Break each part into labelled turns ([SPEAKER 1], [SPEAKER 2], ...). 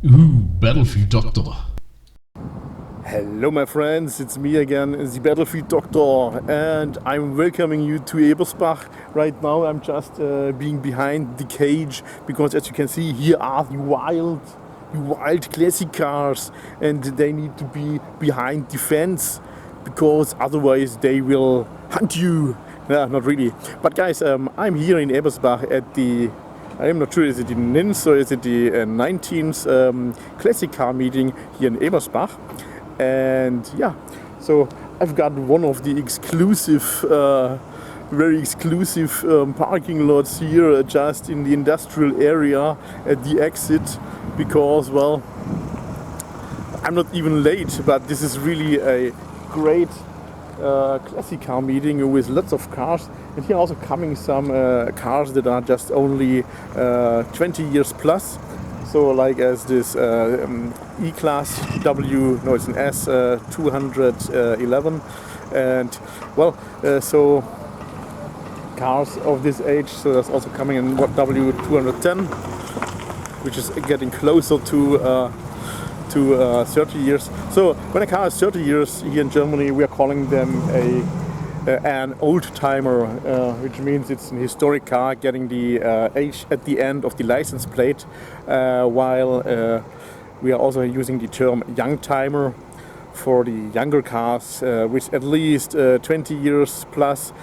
[SPEAKER 1] BattlefieldDoktor.
[SPEAKER 2] Hello my friends, it's me again, the BattlefieldDoktor, and I'm welcoming you to Ebersbach. Right now I'm just being behind the cage, because as you can see here are the wild classic cars, and they need to be behind the fence, because otherwise they will hunt you. Yeah, not really. But guys, I'm here in Ebersbach at the, I'm not sure, is it the NINS or is it the 19th classic car meeting here in Ebersbach. And yeah, so I've got one of the exclusive, very exclusive parking lots here just in the industrial area at the exit, because, well, I'm not even late, but this is really a great classic car meeting with lots of cars, and here also coming some cars that are just only 20 years plus. So like as this E-Class W, no, it's an S 211, and well, so cars of this age. So there's also coming in what W210, which is getting closer to 30 years. So when a car is 30 years here in Germany, we are calling them an old-timer, which means it's an historic car getting the age at the end of the license plate, while we are also using the term young-timer for the younger cars with at least 20 years plus.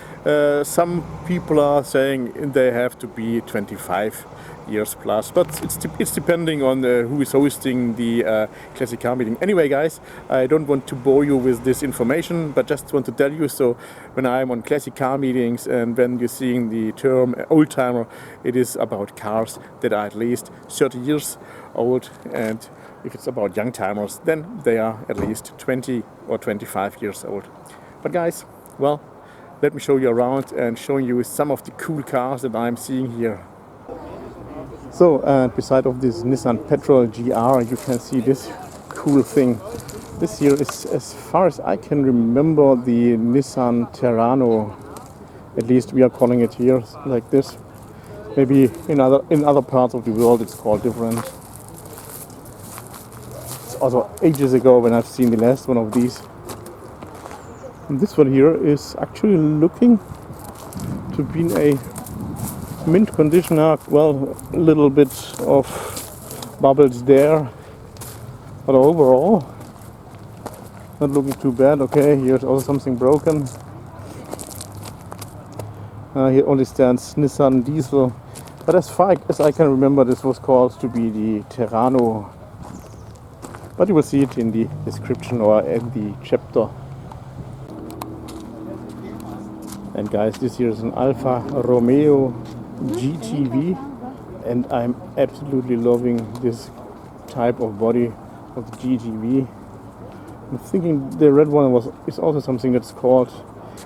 [SPEAKER 2] Some people are saying they have to be 25 years plus, but it's depending on who is hosting the classic car meeting. Anyway guys, I don't want to bore you with this information, but just want to tell you, so when I'm on classic car meetings and when you're seeing the term old-timer, it is about cars that are at least 30 years old, and if it's about young timers, then they are at least 20 or 25 years old. But guys, well, let me show you around and showing you some of the cool cars that I'm seeing here. So, beside of this Nissan Patrol GR, you can see this cool thing. This here is, as far as I can remember, the Nissan Terrano. At least we are calling it here like this. Maybe in other parts of the world it's called different. It's also ages ago when I've seen the last one of these. And this one here is actually looking to be in a mint condition. Well, a little bit of bubbles there, but overall not looking too bad. Okay, here's also something broken. Here only stands Nissan Diesel, but as far as I can remember, this was called to be the Terrano, but you will see it in the description or in the chapter. And guys, this here is an Alfa Romeo GTV, and I'm absolutely loving this type of body of the GTV. I'm thinking the red one is also something that's called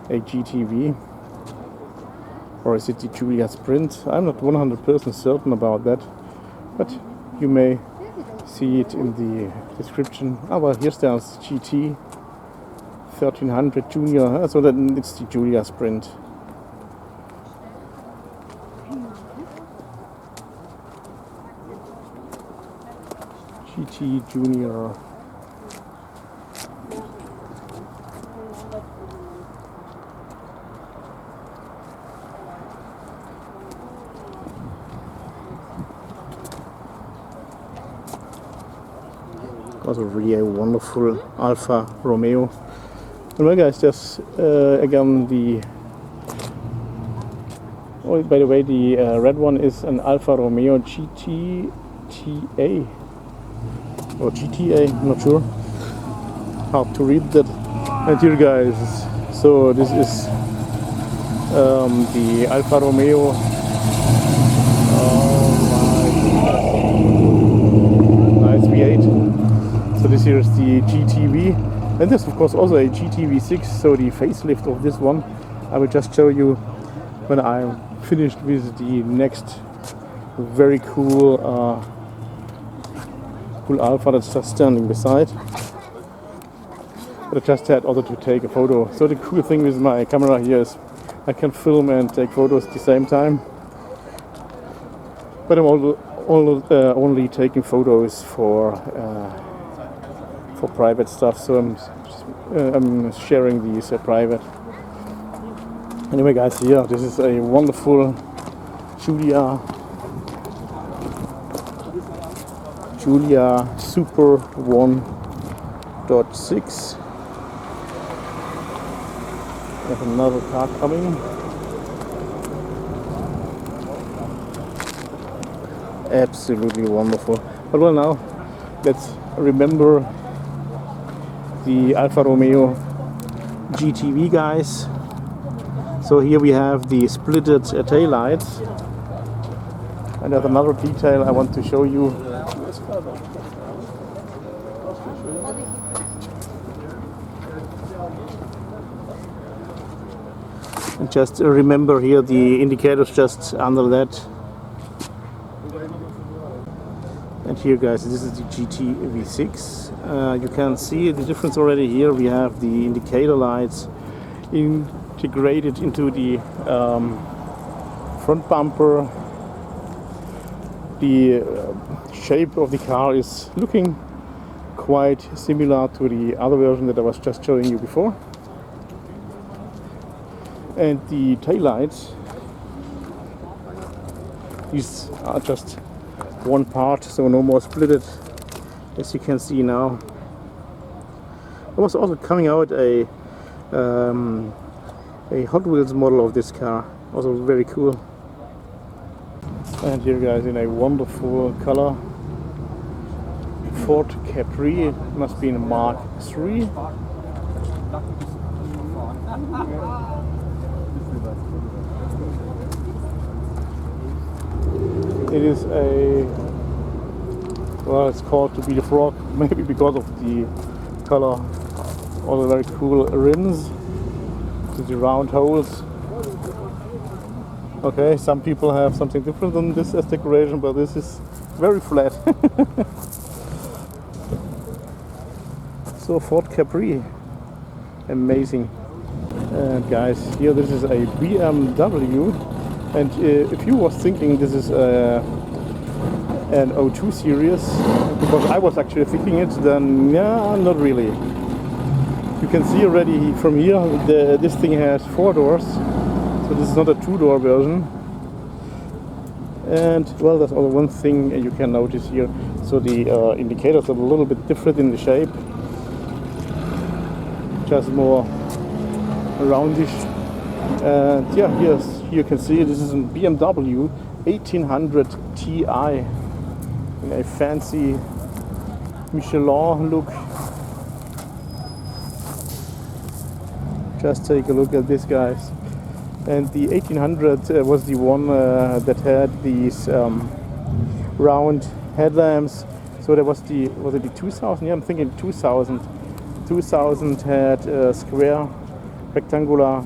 [SPEAKER 2] a GTV, or is it the Giulia Sprint? I'm not 100% certain about that, but you may see it in the description. Well, here stands GT 1300 Junior, so that it's the Giulia Sprint. GT Junior. Also really a wonderful Alfa Romeo. And well guys, there's again the, oh, by the way, the red one is an Alfa Romeo GTTA or GTA, I'm not sure. Hard to read that. And here guys, so this is the Alfa Romeo. Nice V8. So this here is the GTV, and this of course also a GTV6, so the facelift of this one I will just show you when I'm finished with the next very cool cool Alfa that's just standing beside. But I just had also to take a photo. So the cool thing with my camera here is I can film and take photos at the same time. But I'm only taking photos for private stuff, so I'm sharing these private. Anyway guys, here, this is a wonderful Giulia Super 1.6. There's another car coming. Absolutely wonderful. But well, now let's remember the Alfa Romeo GTV guys. So here we have the splitted tail lights, and there's another detail I want to show you. And just remember here the indicators just under that. And here guys, this is the GT V6. You can see the difference already here. We have the indicator lights integrated into the front bumper. The shape of the car is looking quite similar to the other version that I was just showing you before. And the tail lights, these are just one part, so no more splitted, as you can see now. There was also coming out a Hot Wheels model of this car, also very cool. And here guys, in a wonderful color, Ford Capri, it must be in a Mark III. It is a, well, it's called to be the Frog, maybe because of the color. All the very cool rims with the round holes. Okay, some people have something different than this as decoration, but this is very flat. So Ford Capri, amazing. And guys, here this is a BMW. And if you was thinking this is an 02 series, because I was actually thinking it, then yeah, not really. You can see already from here, this thing has 4 doors, so this is not a 2-door version. And well, there's also one thing you can notice here. So the indicators are a little bit different in the shape, just more roundish. And yeah, here you can see this is a BMW 1800 Ti in a fancy Michelin look. Just take a look at this, guys. And the 1800 was the one that had these round headlamps. So there was the, was it the 2000? Yeah, I'm thinking 2000. 2000 had square rectangular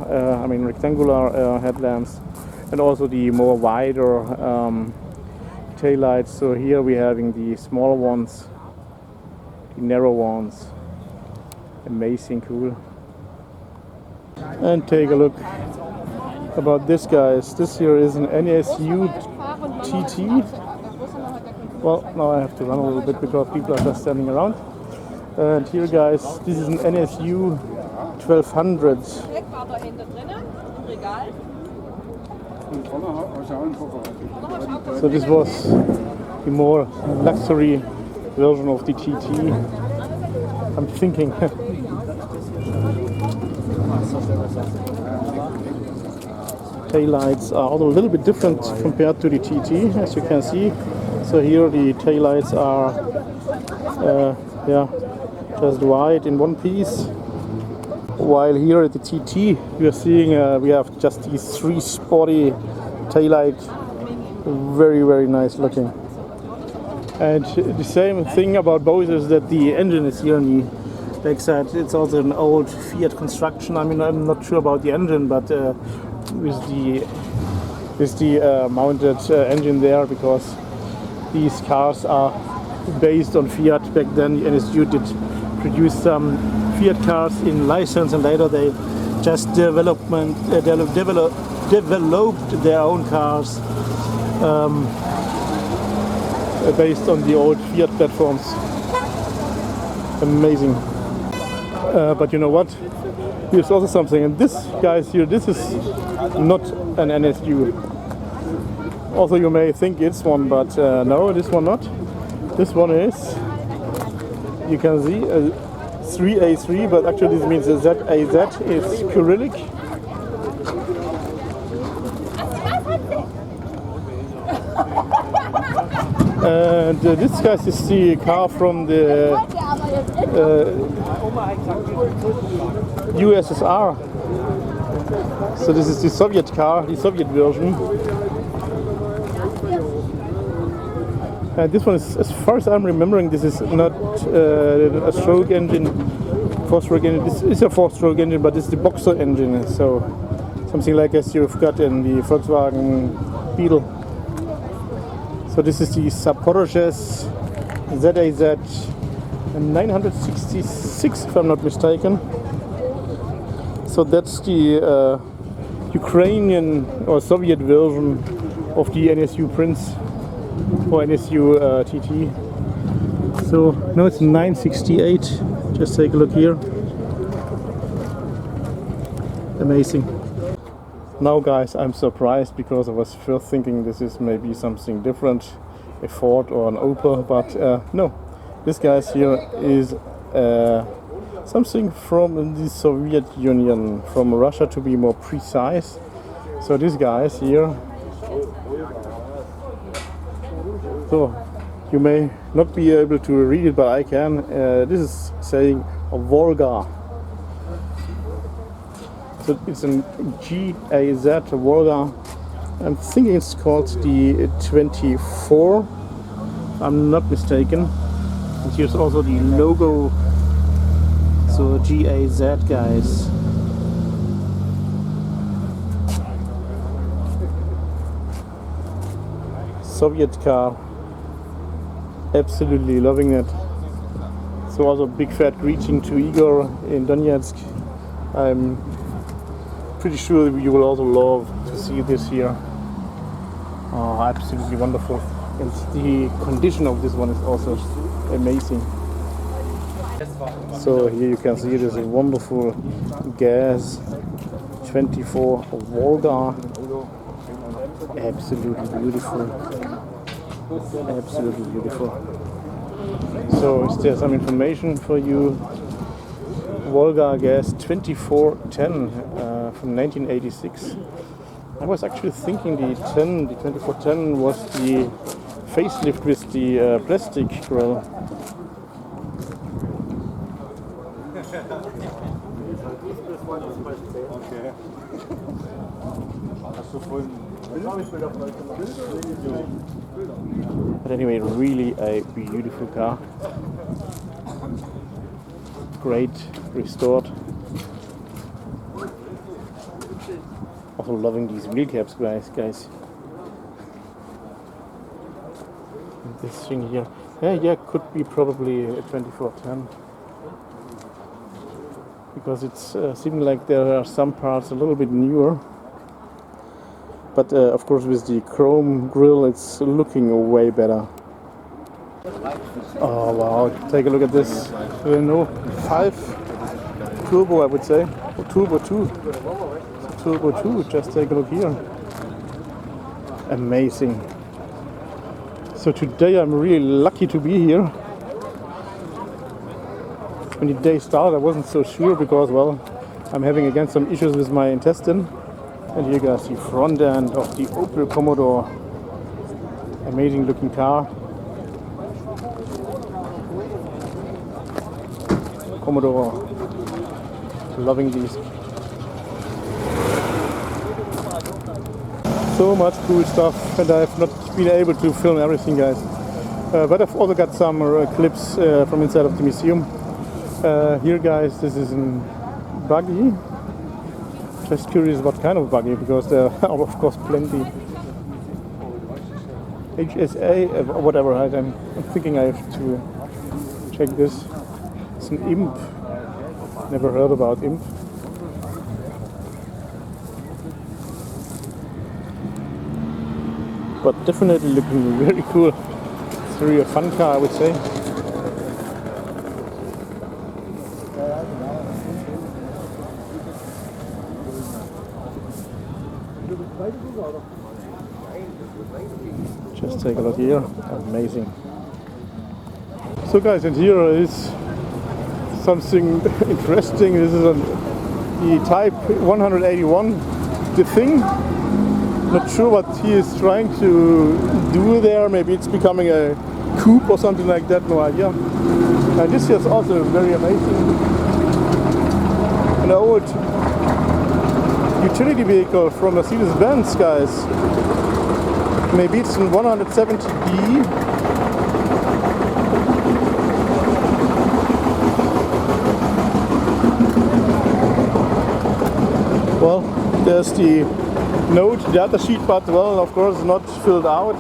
[SPEAKER 2] headlamps, and also the more wider tail lights. So here we're having the smaller ones, the narrow ones. Amazing cool. And take a look about this, guys. This here is an NSU TT. Well, now I have to run a little bit because people are just standing around. And here, guys, this is an NSU 1200. So this was the more luxury version of the TT. I'm thinking. Taillights are also a little bit different compared to the TT, as you can see. So here the taillights are just white in one piece, while here at the TT we are seeing we have just these 3 sporty taillights, very nice looking. And the same thing about both is that the engine is here on the backside. It's also an old Fiat construction. I mean, I'm not sure about the engine, but with the mounted engine there, because these cars are based on Fiat back then. The NSU did produce some Fiat cars in license, and later they just developed their own cars. based on the old Fiat platforms. Amazing. But you know what? Here's also something, and this, guys, here, this is not an NSU. Also, you may think it's one, but no, this one not. This one is, you can see, 3A3, but actually this means ZAZ is Cyrillic. And this guys is the car from the USSR. So this is the Soviet car, the Soviet version. And this one is, as far as I'm remembering, this is not a stroke engine, four-stroke engine. This is a four-stroke engine, but it's the Boxer engine. So something like as you've got in the Volkswagen Beetle. So this is the Zaporoshez ZAZ-968, if I'm not mistaken. So that's the Ukrainian or Soviet version of the NSU Prince or NSU TT. So now it's 968. Just take a look here. Amazing. Now guys, I'm surprised because I was first thinking this is maybe something different, a Ford or an Opel, but no. This guys here is something from the Soviet Union, from Russia to be more precise. So this guys here, so you may not be able to read it, but I can. This is saying a Volga. So it's a GAZ Wolga. I'm thinking it's called the 24, if I'm not mistaken. And here's also the logo. So GAZ guys. Soviet car. Absolutely loving it. So also big fat greeting to Igor in Donetsk. I'm pretty sure you will also love to see this here. Oh, absolutely wonderful. And the condition of this one is also amazing. So here you can see there's a wonderful GAZ-24 Wolga. Absolutely beautiful. Absolutely beautiful. So is there some information for you? Volga GAZ-24-10 from 1986. I was actually thinking the 2410 was the facelift with the plastic grille. But anyway, really a beautiful car. Great restored. Also loving these wheel caps, guys. And this thing here, yeah, could be probably a 2410 because it's seeming like there are some parts a little bit newer. But of course, with the chrome grille, it's looking way better. Oh wow! Take a look at this Renault 5 Turbo, I would say, or Turbo 2. Turbo 2. Just take a look here. Amazing. So today I'm really lucky to be here. When the day started, I wasn't so sure because, well, I'm having again some issues with my intestine. And here you guys the front end of the Opel Commodore. Amazing looking car. Commodore. Loving these. So much cool stuff, and I've not been able to film everything, guys. But I've also got some clips from inside of the museum. Here, guys, this is a Buggy. Just curious what kind of Buggy, because there are of course plenty. HSA, whatever. I'm thinking I have to check this. It's an Imp. Never heard about Imp. But definitely looking very cool. It's really a fun car, I would say. Just take a look here, amazing. So guys, and here is something interesting. This is the Type 181, the thing. Not sure what he is trying to do there. Maybe it's becoming a coupe or something like that, no idea. And this is also very amazing. An old utility vehicle from Mercedes-Benz, guys. Maybe it's in 170D. Well, there's the note, the other sheet, but well, of course, not filled out.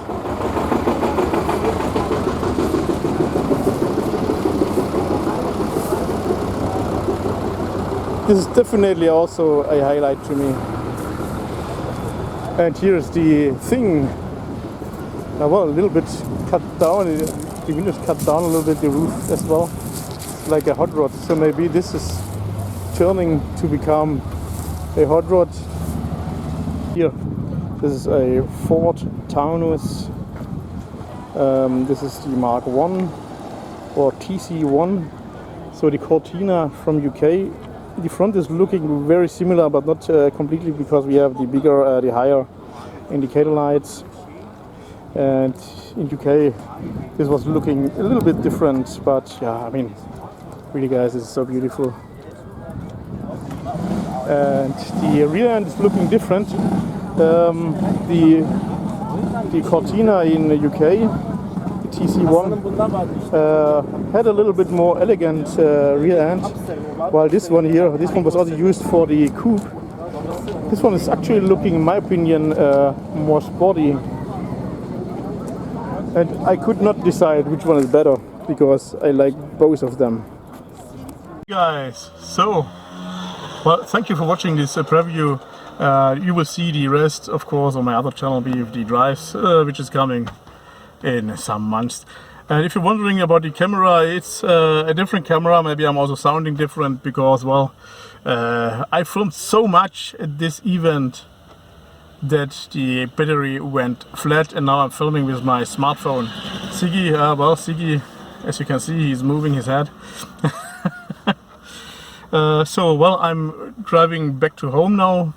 [SPEAKER 2] This is definitely also a highlight to me. And here's the thing. Well, a little bit cut down. The windows cut down a little bit, the roof as well. It's like a hot rod. So maybe this is turning to become a hot rod. Here, this is a Ford Taunus. This is the Mark 1 or TC1. So the Cortina from UK. The front is looking very similar, but not completely, because we have the bigger, the higher indicator lights. And in UK, this was looking a little bit different, but yeah, I mean, really, guys, it's so beautiful. And the rear end is looking different. The Cortina in the UK, the TC1, had a little bit more elegant rear end, while this one here, this one was also used for the coupe. This one is actually looking, in my opinion, more sporty. And I could not decide which one is better, because I like both of them. Guys, so, well, thank you for watching this preview. You will see the rest, of course, on my other channel, BFD Drives, which is coming in some months. And if you're wondering about the camera, it's a different camera. Maybe I'm also sounding different because, well, I filmed so much at this event that the battery went flat, and now I'm filming with my smartphone. Siggy, well, Siggy, as you can see, he's moving his head. So, well, I'm driving back to home now,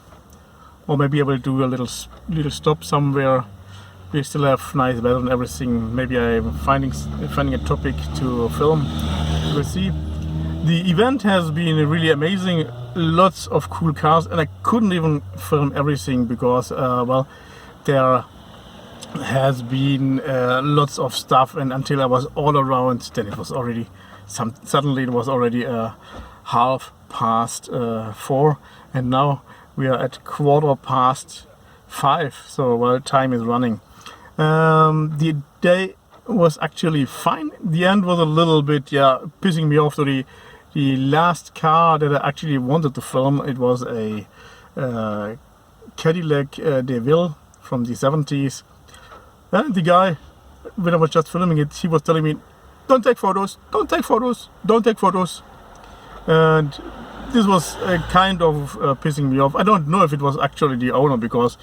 [SPEAKER 2] or maybe I will do a little stop somewhere. We still have nice weather and everything. Maybe I'm finding a topic to film. We'll see. The event has been really amazing. Lots of cool cars, and I couldn't even film everything because, well, there has been lots of stuff, and until I was all around, then it was already suddenly it was already 4:30, and now we are at 5:15. So, well, time is running. The day was actually fine. The end was a little bit, yeah, pissing me off. To the last car that I actually wanted to film, it was a Cadillac DeVille from the 70s. And the guy, when I was just filming it, he was telling me, don't take photos, don't take photos, don't take photos. And this was kind of pissing me off. I don't know if it was actually the owner, because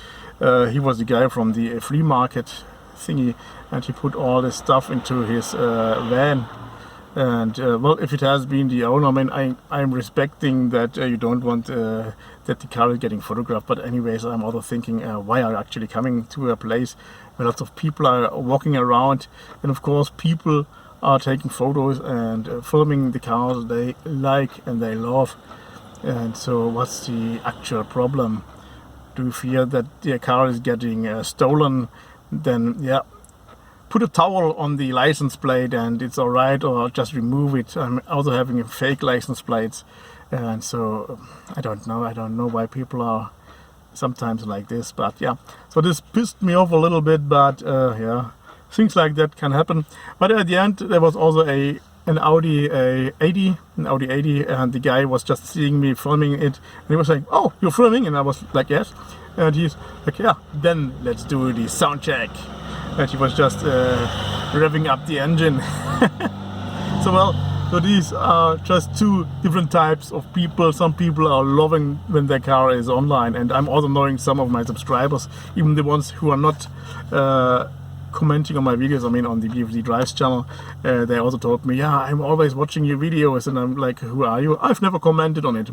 [SPEAKER 2] he was the guy from the flea market thingy, and he put all this stuff into his van. And well, if it has been the owner, I mean, I'm respecting that you don't want that the car is getting photographed. But anyways, I'm also thinking, why are you actually coming to a place where lots of people are walking around, and of course people are taking photos and filming the cars they like and they love. And so what's the actual problem? Do you fear that the car is getting stolen? Then yeah, put a towel on the license plate and it's alright, or just remove it. I'm also having a fake license plates, and so I don't know why people are sometimes like this. But yeah, so this pissed me off a little bit, but yeah, things like that can happen. But at the end, there was also a an Audi 80, and the guy was just seeing me filming it, and he was like, "Oh, you're filming?" And I was like, "Yes." And he's like, "Yeah, then let's do the sound check." And he was just revving up the engine. So these are just two different types of people. Some people are loving when their car is online, and I'm also knowing some of my subscribers, even the ones who are not commenting on my videos, I mean on the BFD Drives channel, they also told me, "Yeah, I'm always watching your videos," and I'm like, "Who are you?" "I've never commented on it."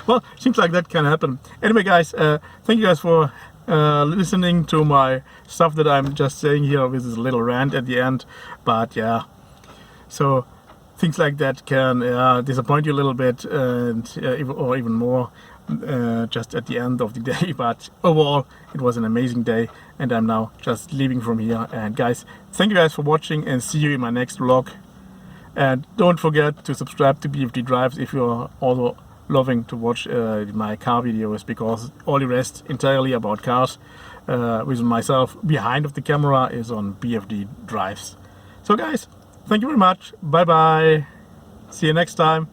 [SPEAKER 2] Well, seems like that can happen. Anyway, guys, thank you guys for listening to my stuff that I'm just saying here with this little rant at the end. But yeah, so things like that can disappoint you a little bit, and or even more just at the end of the day. But overall, it was an amazing day, and I'm now just leaving from here. And guys, thank you guys for watching, and see you in my next vlog. And don't forget to subscribe to BFD Drives if you're also loving to watch my car videos, because all the rest entirely about cars with myself behind of the camera is on BFD Drives. So guys, thank you very much. Bye bye. See you next time.